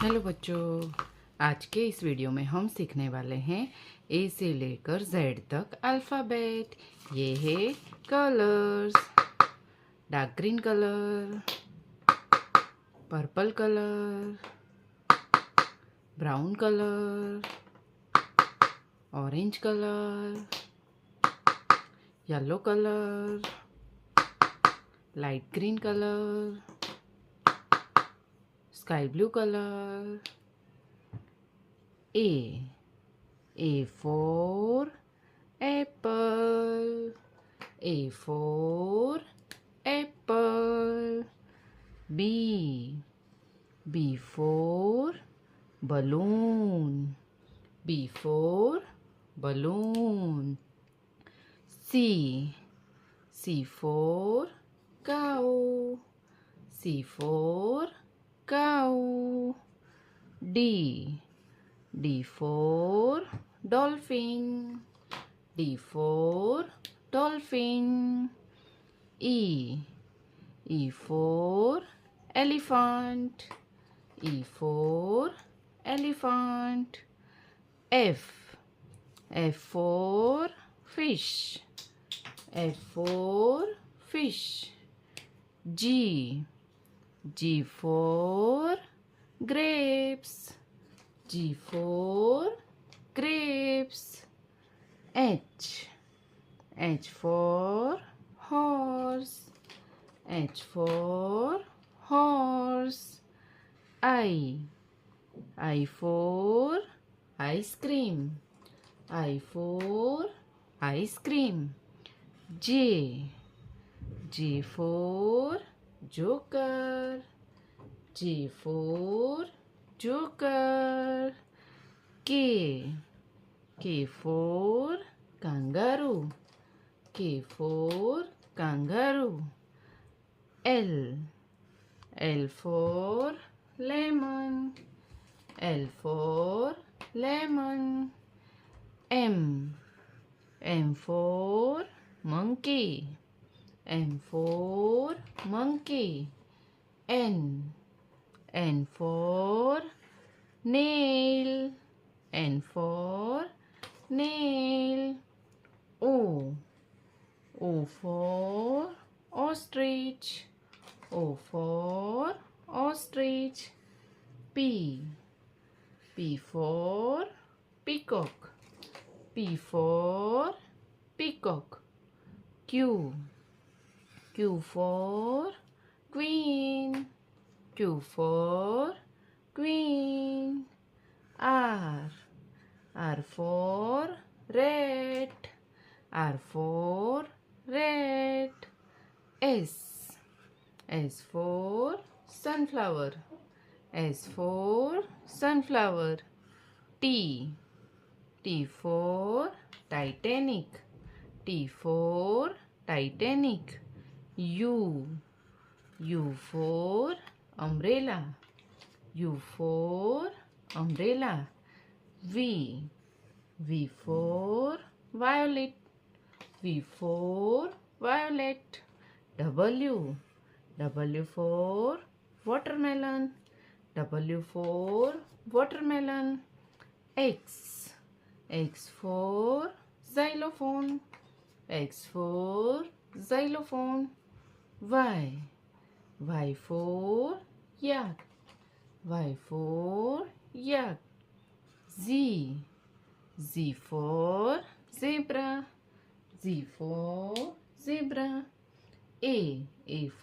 Hello बच्चों, आज के इस वीडियो में हम सीखने वाले हैं ए से लेकर जेड तक अल्फ़ाबेट। ये है colours. Dark green colour, purple colour, brown colour, orange colour, yellow colour, light green colour, sky blue colour. A for apple. A for apple. B for balloon. B for balloon. C for cow. C for cow. D for dolphin. D for dolphin. E for elephant. E for elephant. F for fish. F for fish. G for grapes. G for grapes. H for horse. H for horse. I for ice cream. I for ice cream. J for joker. J for joker. K for kangaroo. K for kangaroo. L for lemon. L for lemon. M for monkey. M for monkey. N for nail. N for nail. O for ostrich. O for ostrich. P for peacock. P for peacock. Q for queen. Q for queen. R for rat. R for rat. S for sunflower. S for sunflower. T for Titanic. T for Titanic. U for umbrella. U for umbrella. V for violet. V for violet. W for watermelon. W for watermelon. X for xylophone. X for xylophone. Y for yak. Y for yak. Z for zebra. Z for zebra. A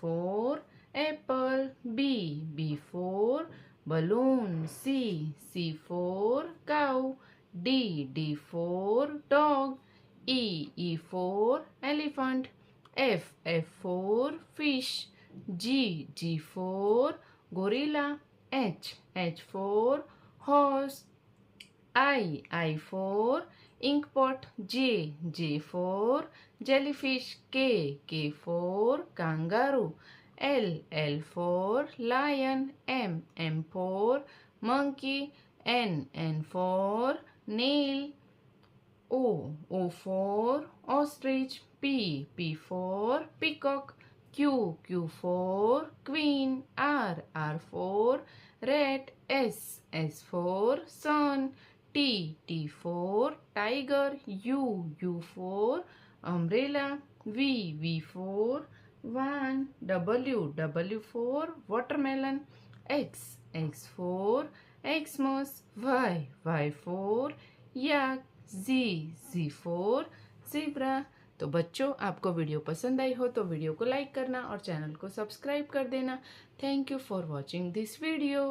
for apple. B for balloon. C for cow. D for dog. E for elephant. F for fish. G for gorilla. H for horse. I for inkpot. J for jellyfish. K for kangaroo. L for lion. M for monkey. N for nail. O for ostrich. P for peacock. Q. Q for queen. R. R for rat. S. S for sun. T. T for tiger. U. U for umbrella. V. V for van. W. W for watermelon. X. X for Xmas. Y. Y for yak. Z. Z for zebra. तो बच्चों, आपको video पसंद आई हो तो video को like करना और channel को सब्सक्राइब कर देना। Thank you for watching this video.